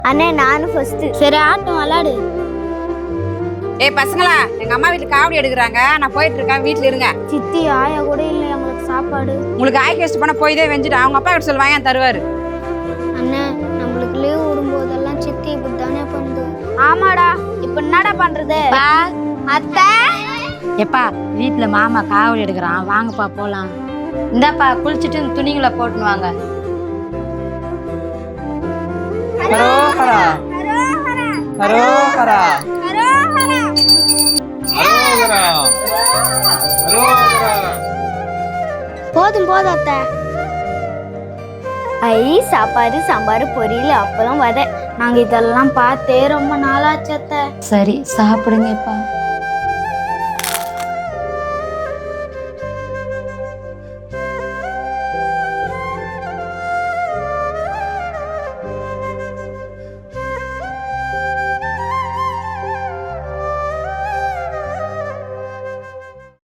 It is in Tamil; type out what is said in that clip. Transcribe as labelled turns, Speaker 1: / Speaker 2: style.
Speaker 1: அண்ணே நானும் ஃபர்ஸ்ட்.
Speaker 2: சரி ஆட்டம் விளாடு.
Speaker 3: ஏய் பசங்களா, எங்க அம்மா வீட்டுல காவடி எடுக்கிறாங்க, நான் போயிட்டு இருக்கேன், வீட்டுல இருங்க.
Speaker 2: சித்தி ஆயா கூட இல்லை எங்களுக்கு சாப்பாடு.
Speaker 3: உங்களுக்கு ஆய் கேஸ்ட் பண்ண போய் தான் வெஞ்சிட்டு அவங்க அப்பா கிட்ட சொல்லுவாங்க தருவாரு.
Speaker 2: அண்ணே நம்மளுக்கு லீவ் விடும்போதெல்லாம் சித்தி இப்படி தானே பண்ணுது. ஆமாடா, இப்ப என்னடா பண்றது? அத்தை
Speaker 4: எப்பா வீட்டுல மாமா காவடி எடுக்கிறான், வாங்கப்பா போலாம். இந்தாப்பா குளிச்சுட்டு துணிங்களை போட்டுன்னு வாங்க.
Speaker 5: ஹரோஹரா ஹரோஹரா ஹரோஹரா ஹரோஹரா.
Speaker 2: போதும் போதும் அத்தை.
Speaker 1: ஐ சாப்பாடு சாம்பார் பொரியல் அப்பளம் வடை.
Speaker 2: நாங்க இதெல்லாம் பார்த்தே ரொம்ப நாளாச்சு அத்தை.
Speaker 4: சரி சாப்பிடுங்கப்பா.